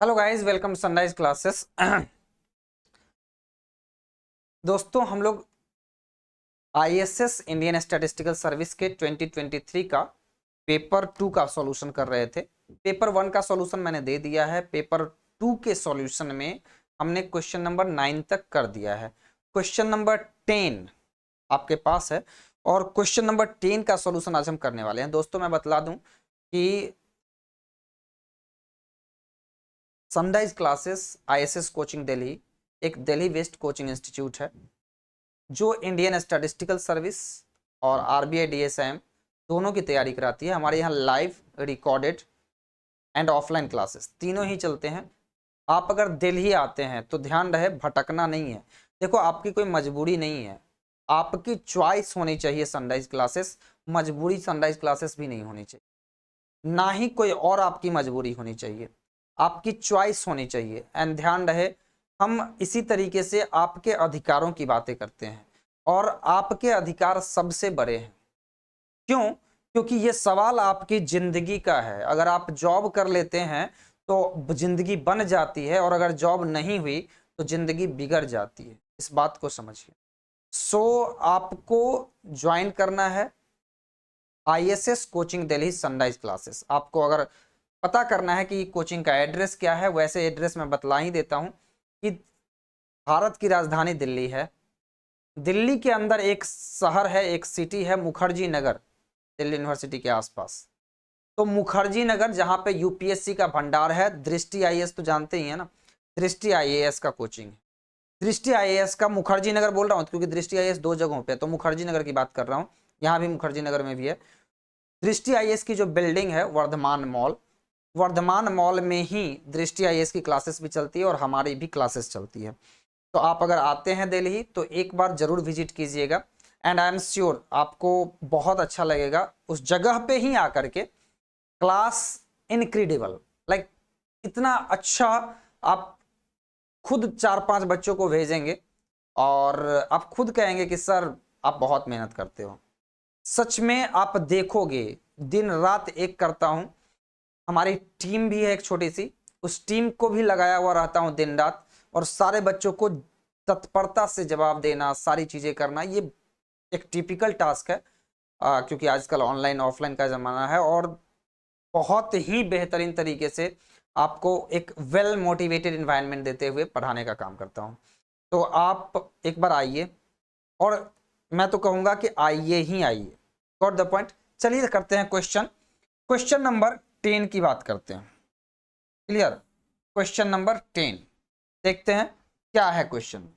Hello guys, welcome sunrise classes. दोस्तों, हम लोग आईएसएस इंडियन स्टैटिस्टिकल सर्विस के 2023 का पेपर 2 का सॉल्यूशन कर रहे थे। पेपर 1 का सॉल्यूशन मैंने दे दिया है। पेपर 2 के सॉल्यूशन में हमने क्वेश्चन नंबर 9 तक कर दिया है। क्वेश्चन नंबर 10 आपके पास है और क्वेश्चन नंबर 10 का सॉल्यूशन आज हम करने वाले हैं। दोस्तों, मैं बतला दूं कि sunrise classes ISS coaching Delhi एक दिल्ली बेस्ड कोचिंग इंस्टीट्यूट है जो इंडियन स्टैटिस्टिकल सर्विस और आरबीआई डीएसआईएम दोनों की तैयारी कराती है। हमारे यहाँ live, recorded and offline classes तीनों ही चलते हैं। आप अगर दिल्ली आते हैं तो ध्यान रहे, भटकना नहीं है। देखो, आपकी कोई मजबूरी नहीं है, आपकी चॉइस होनी चाहिए सनराइज क्लासेस। मजबूरी सनराइज क्लासेस भी नहीं होनी चाहिए, ना ही कोई और आपकी मजबूरी होनी चाहिए, आपकी चॉइस होनी चाहिए। एंड ध्यान रहे, हम इसी तरीके से आपके अधिकारों की बातें करते हैं और आपके अधिकार सबसे बड़े हैं। क्यों? क्योंकि ये सवाल आपकी जिंदगी का है। अगर आप जॉब कर लेते हैं तो जिंदगी बन जाती है और अगर जॉब नहीं हुई तो जिंदगी बिगड़ जाती है। इस बात को समझिए। आपको ज्वाइन करना है ISS coaching Delhi sunrise classes. आपको अगर पता करना है कि कोचिंग का एड्रेस क्या है, वैसे एड्रेस मैं बतला ही देता हूं कि भारत की राजधानी दिल्ली है। दिल्ली के अंदर एक शहर है, एक सिटी है मुखर्जी नगर, दिल्ली यूनिवर्सिटी के आसपास। तो मुखर्जी नगर, जहां पे यूपीएससी का भंडार है। दृष्टि आईएएस तो जानते ही है ना, दृष्टि आईएएस का कोचिंग है। दृष्टि आईएएस का मुखर्जी नगर बोल रहा हूं क्योंकि दृष्टि आईएएस दो जगहों पे है, तो मुखर्जी नगर की बात कर रहा हूं। यहाँ भी मुखर्जी नगर में भी है। दृष्टि आईएएस की जो बिल्डिंग है वर्धमान मॉल, वर्धमान मॉल में ही दृष्टि आईएएस की क्लासेस भी चलती है और हमारी भी क्लासेस चलती है। तो आप अगर आते हैं दिल्ली तो एक बार जरूर विजिट कीजिएगा एंड आई एम श्योर आपको बहुत अच्छा लगेगा। उस जगह पे ही आकर के क्लास इनक्रेडिबल, लाइक इतना अच्छा। आप खुद 4-5 बच्चों को भेजेंगे और आप खुद कहेंगे कि सर आप बहुत मेहनत करते हो। सच में आप देखोगे, दिन रात एक करता हूं। हमारी टीम भी है एक छोटी सी, उस टीम को भी लगाया हुआ रहता हूं दिन रात, और सारे बच्चों को तत्परता से जवाब देना, सारी चीजें करना, ये एक टिपिकल टास्क है। क्योंकि आजकल ऑनलाइन ऑफलाइन का जमाना है और बहुत ही बेहतरीन तरीके से आपको एक वेल मोटिवेटेड इन्वायरमेंट देते हुए पढ़ाने का काम करता हूं। तो आप एक बार आइए, और मैं तो कहूंगा कि आइए ही आइए। Got the point. चलिए करते हैं क्वेश्चन। क्वेश्चन नंबर 10 की बात करते हैं। क्लियर? क्वेश्चन नंबर 10 देखते हैं क्या है क्वेश्चन।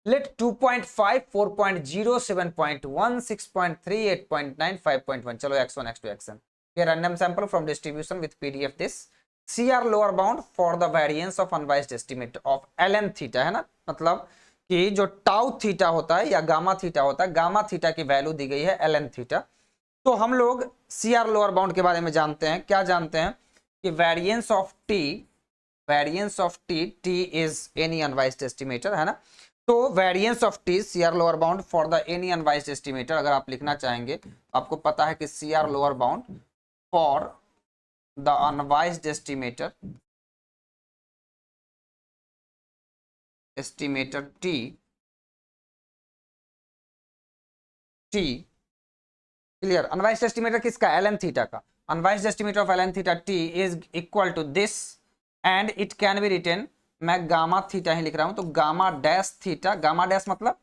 Let 2.5, 4.0, 7.1, 6.3, 8.9, 5.1. चलो x1, x2, xn. A random sample from distribution with PDF this. CR lower bound for the variance of unbiased estimate of ln theta, है ना? मतलब कि जो टाउ थीटा होता है या गामा थीटा होता है, गामा थीटा की वैल्यू दी गई है ln थीटा। तो हम लोग CR लोअर बाउंड के बारे में जानते हैं। क्या जानते हैं? कि variance of T, variance of T, T is any unbiased estimator, है ना? तो variance of T, CR lower bound for the any unbiased estimator, अगर आप लिखना चाहेंगे, आपको पता है कि CR lower bound for the unbiased estimator, estimator T, T clear. Unbiased estimator किसका? एलन थीटा का। Unbiased estimator of L N theta T is equal to this and it can be written, मैं गामा थीटा ही लिख रहा हूं, तो gamma dash theta, gamma dash मतलब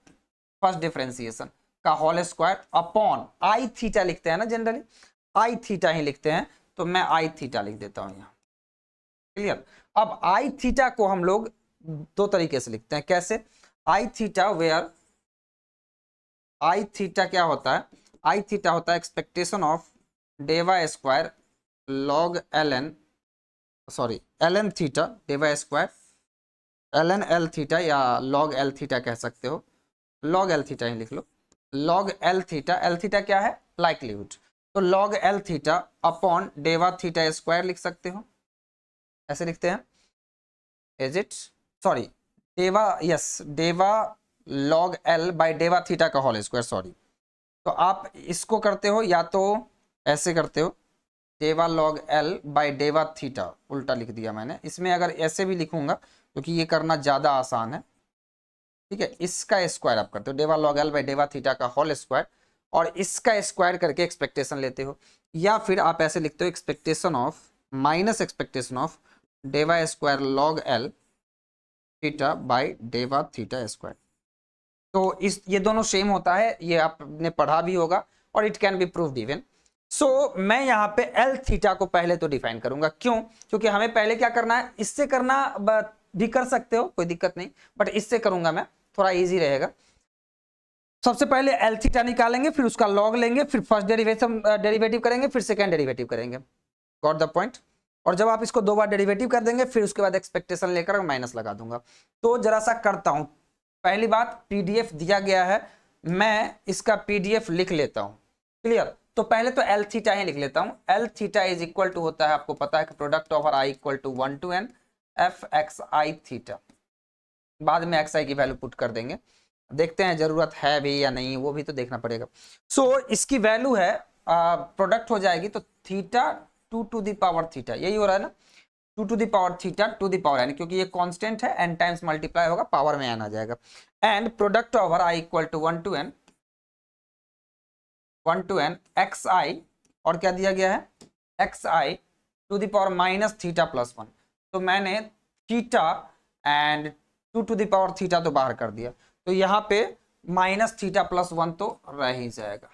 first differentiation का whole square upon I theta लिखते हैं ना जनरली, आई थीटा ही लिखते हैं, तो मैं आई थीटा लिख देता हूं यहां। क्लियर? अब आई थीटा को हम लोग दो तरीके से लिखते हैं। कैसे? I theta where, I theta क्या होता है? आई थीटा होता है एक्सपेक्टेशन ऑफ डेवा square log L N, sorry L N theta डेवा square L N L theta, या लॉग एल थीटा कह सकते हो, लॉग एल थीटा ही लिख लो। Log L theta, L theta क्या है? लाइक्लीहुड। तो लॉग एल थीटा अपॉन डेवा थीटा स्क्वायर लिख सकते हो, ऐसे लिखते हैं। Is it? सॉरी, डेवा, यस, डेवा लॉग एल बाय डेवा थीटा का होल स्क्वायर, सॉरी। तो आप इसको करते हो या तो ऐसे करते हो, डेवा लॉग एल बाई डेवा थीटा, उल्टा लिख दिया मैंने। इसमें अगर ऐसे भी लिखूंगा क्योंकि ये करना ज़्यादा आसान है, ठीक है। इसका स्क्वायर आप करते हो डेवा लॉग एल बाई डेवा थीटा का होल स्क्वायर, और इसका स्क्वायर करके एक्सपेक्टेशन लेते हो, या फिर आप ऐसे लिखते हो expectation of minus expectation of डेवा square log L theta by डेवा थीटा स्क्वायर। तो इस ये दोनों सेम होता है, ये आपने पढ़ा भी होगा, और it can be proved even. So मैं यहाँ पे एल थीटा को पहले तो डिफाइन करूंगा, क्यों? क्योंकि हमें पहले क्या करना है, इससे करना भी कर सकते हो, कोई दिक्कत नहीं, बट इससे करूंगा मैं, थोड़ा इजी रहेगा। सबसे पहले एल थीटा निकालेंगे, फिर उसका लॉग लेंगे, फिर फर्स्ट डेरिवेटिव करेंगे, फिर सेकेंड डेरिवेटिव करेंगे। Got the point? और जब आप इसको 2 बार डेरिवेटिव कर देंगे, फिर उसके बाद एक्सपेक्टेशन लेकर माइनस लगा दूंगा। तो जरा सा करता हूं। पहली बात, पीडीएफ दिया गया है, मैं इसका पीडीएफ लिख लेता हूं। क्लियर? तो पहले तो एल थीटा ही लिख लेता हूं। L theta is equal to होता है, आपको पता है कि product over i equal to 1 to n f x i theta. बाद में एक्स आई की वैल्यू पुट कर देंगे, देखते हैं जरूरत है भी या नहीं, वो भी तो देखना पड़ेगा। सो इसकी वैल्यू है, प्रोडक्ट हो जाएगी तो theta 2 to the power theta, यही हो रहा है ना, 2 to the power theta to the power n, क्योंकि ये कांस्टेंट है, n टाइम्स मल्टीप्लाई होगा, पावर में n आ जाएगा। And product over i equal to 1 to n X I, और क्या दिया गया है, X I to the power minus theta plus 1। तो मैंने theta and 2 to the power theta तो बाहर कर दिया, तो यहाँ पे माइनस थीटा प्लस 1 तो रह ही जाएगा।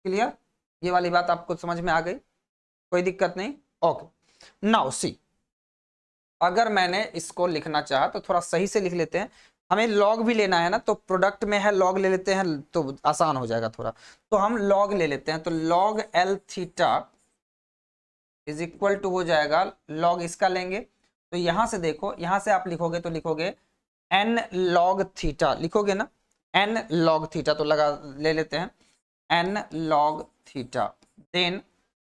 क्लियर? ये वाली बात आपको समझ में आ गई, कोई दिक्कत नहीं? ओके, नाउ सी, अगर मैंने इसको लिखना चाहा तो थोड़ा सही से लिख लेते हैं, हमें लॉग भी लेना है ना, तो प्रोडक्ट में है लॉग ले लेते हैं तो आसान हो जाएगा थोड़ा। तो हम लॉग ले लेते हैं, तो log L theta is equal to हो जाएगा, लॉग इसका लेंगे, तो यहां से देखो, यहां से आप लिखोगे तो लिखोगे एन लॉग थीटा, लिखोगे ना एन लॉग थीटा, तो लगा ले लेते हैं n log theta, then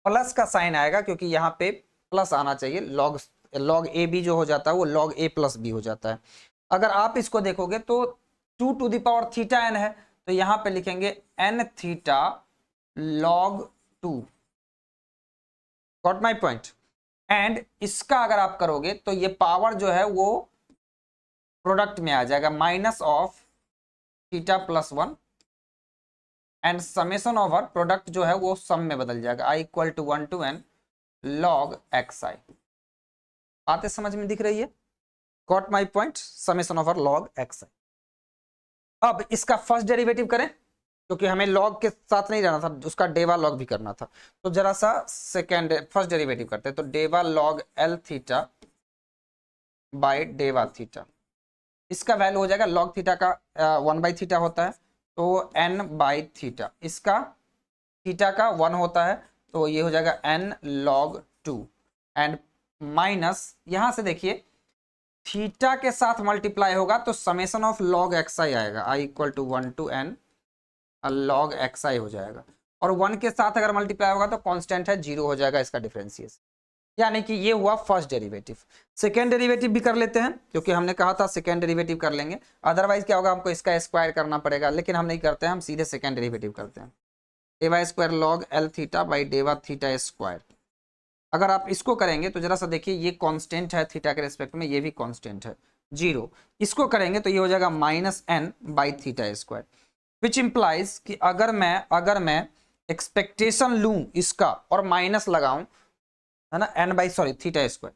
plus का साइन आएगा, क्योंकि यहाँ पे प्लस आना चाहिए, लॉग ए बी जो हो जाता है वो लॉग ए प्लस बी हो जाता है। अगर आप इसको देखोगे तो 2 to the power theta n है, तो यहाँ पे लिखेंगे n theta log 2। Got my point? And इसका अगर आप करोगे तो ये पावर जो है वो प्रोडक्ट में आ जाएगा, minus of theta plus 1, and summation over product जो है वो सम में बदल जाएगा, I equal to 1 to n log X I. बातें समझ में दिख रही है? Got my point? Summation over log X I. अब इसका फर्स्ट डेरिवेटिव करें, क्योंकि हमें लॉग के साथ नहीं रहना था, उसका डेवा लॉग भी करना था। तो जरा सा फर्स्ट डेरिवेटिव करते हैं, तो डेवा लॉग एल थीटा बाई डेवा थीटा, इसका वैल्यू हो जाएगा, लॉग थीटा का 1 बाई थीटा होता है, तो n बाई थीटा, इसका थीटा का 1 होता है, तो ये हो जाएगा n log 2, एंड माइनस यहां से देखिए थीटा के साथ मल्टीप्लाई होगा तो summation of log X I आएगा, I equal to 1 to n log X I हो जाएगा, और 1 के साथ अगर मल्टीप्लाई होगा तो कांस्टेंट है, 0 हो जाएगा इसका डिफरेंशिएशन। यानी कि ये हुआ फर्स्ट डेरिवेटिव। सेकेंड डेरिवेटिव भी कर लेते हैं, क्योंकि हमने कहा था सेकेंड डेरिवेटिव कर लेंगे, अदरवाइज क्या होगा, हमको इसका स्क्वायर करना पड़ेगा, लेकिन हम नहीं करते हैं, हम सीधे सेकेंड डेरिवेटिव करते हैं। डेवा square log L theta by डेवा थीटा स्क्वायर। अगर आप इसको करेंगे तो जरा सा देखिए, ये कांस्टेंट है थीटा के रिस्पेक्ट में, ये भी कांस्टेंट है 0, इसको करेंगे तो ये हो जाएगा minus N by theta square, which implies कि अगर मैं एक्सपेक्टेशन लूं इसका और माइनस लगाऊं, है ना, n by sorry theta square,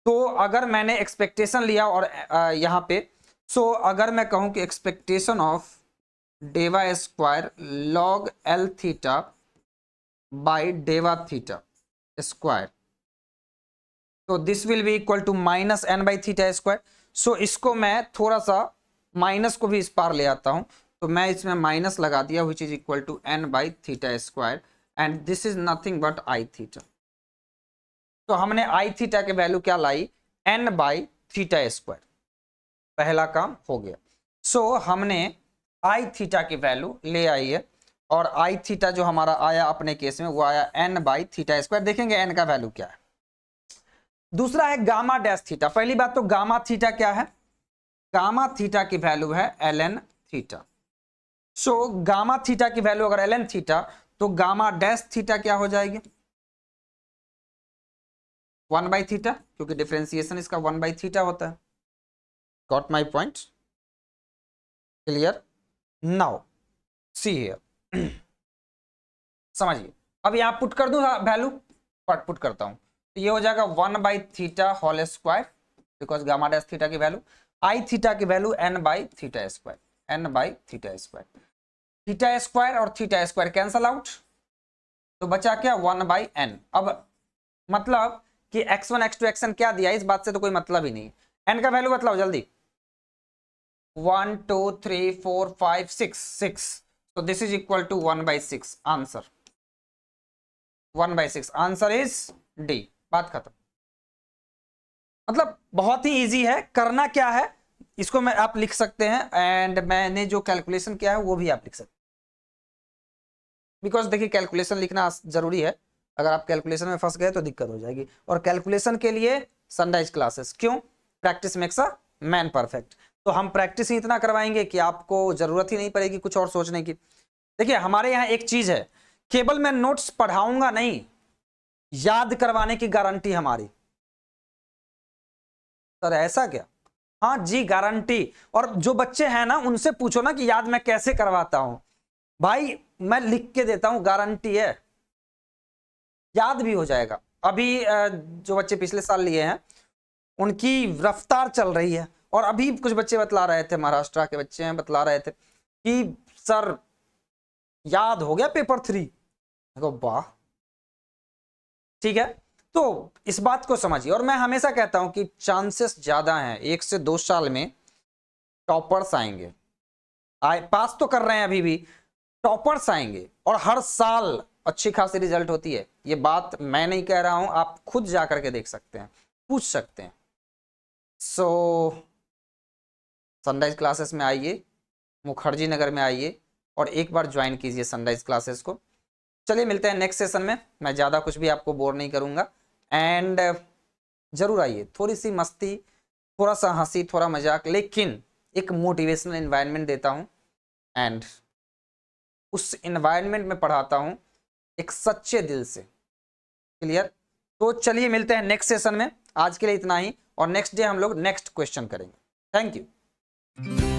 तो अगर मैंने एक्सपेक्टेशन लिया और यहाँ पे, सो अगर मैं कहूं कि एक्सपेक्टेशन ऑफ डेवा square log L theta by डेवा थीटा स्क्वायर, तो this will be equal to minus N by theta square. So इसको मैं थोड़ा सा माइनस को भी इस पार ले आता हूं, तो मैं इसमें माइनस लगा दिया, which is equal to n by theta square, and this is nothing but i theta. तो हमने आई थीटा के वैल्यू क्या लाई, एन बाई थीटा स्क्वायर, पहला काम हो गया। सो हमने आई थीटा की वैल्यू ले आई है, और आई थीटा जो हमारा आया अपने केस में वो आया एन बाई थीटा स्क्वायर। देखेंगे एन का वैल्यू क्या है। दूसरा है गामा डैश थीटा। पहली बात तो गामा थीटा क्या है, गामा थीटा की वैल्यू है l N theta. So gamma theta की वैल्यू अगर एल एन थीटा, तो गामा डैश थीटा क्या हो जाएगी, 1/θ, क्योंकि डिफरेंशिएशन इसका 1/θ होता है। Got my point? Clear? Now see here, समझिए। अब यहाँ पुट कर दूं वैल्यू, पुट करता हूं, तो ये हो जाएगा 1/θ whole square, because gamma dash theta की वैल्यू, आई थीटा की value n/θ square, n/θ square. Theta square और थीटा स्क्वायर कैंसल आउट, तो बचा क्या 1/n। अब मतलब कि x1 x2 xn क्या दिया, इस बात से तो कोई मतलब ही नहीं। n का वैल्यू बतलाओ जल्दी। 1 2 3 4 5 6, तो this is equal to 1/6। Answer 1/6, answer is d. बात खत्म। मतलब बहुत ही इजी है, करना क्या है इसको मैं आप लिख सकते हैं, एंड मैंने जो कैलकुलेशन किया है वो भी आप लिख सकते हैं, बिकॉज देखिए कैलकुलेशन लिखना जरूरी है। अगर आप कैलकुलेशन में फंस गए तो दिक्कत हो जाएगी। और कैलकुलेशन के लिए सनराइज क्लासेस, क्यों? Practice makes a man perfect. तो हम प्रैक्टिस ही इतना करवाएंगे कि आपको जरूरत ही नहीं पड़ेगी कुछ और सोचने की। देखिए हमारे यहाँ एक चीज है, केवल मैं नोट्स पढ़ाऊंगा नहीं, याद करवाने की गारंटी हमारी। सर ऐसा क्या? हाँ जी, गारंटी। और जो बच्चे हैं ना उनसे पूछो ना कि याद मैं कैसे करवाता हूं, भाई मैं लिख के देता हूं, गारंटी है, याद भी हो जाएगा। अभी जो बच्चे पिछले साल लिए हैं उनकी रफ्तार चल रही है, और अभी कुछ बच्चे बतला रहे थे, महाराष्ट्र के बच्चे हैं, बतला रहे थे कि सर याद हो गया पेपर 3। वाह, ठीक है। तो इस बात को समझिए, और मैं हमेशा कहता हूं कि चांसेस ज्यादा हैं 1 से 2 साल में टॉपर्स आएंगे। पास तो कर रहे हैं अभी भी, टॉपर्स आएंगे, और हर साल अच्छी खासी रिजल्ट होती है। ये बात मैं नहीं कह रहा हूं, आप खुद जा करके देख सकते हैं, पूछ सकते हैं। सो सनराइज क्लासेस में आइए, मुखर्जी नगर में आइए, और एक बार ज्वाइन कीजिए सनराइज क्लासेस को। चलिए मिलते हैं नेक्स्ट सेशन में, मैं ज़्यादा कुछ भी आपको बोर नहीं करूँगा। एंड जरूर आइए, थोड़ी सी मस्ती, थोड़ा सा हंसी, थोड़ा मजाक, लेकिन एक मोटिवेशनल इन्वायरमेंट देता हूँ, एंड उस इन्वायरमेंट में पढ़ाता हूँ एक सच्चे दिल से। क्लियर? तो चलिए मिलते हैं नेक्स्ट सेशन में, आज के लिए इतना ही, और नेक्स्ट डे हम लोग नेक्स्ट क्वेश्चन करेंगे। Thank you.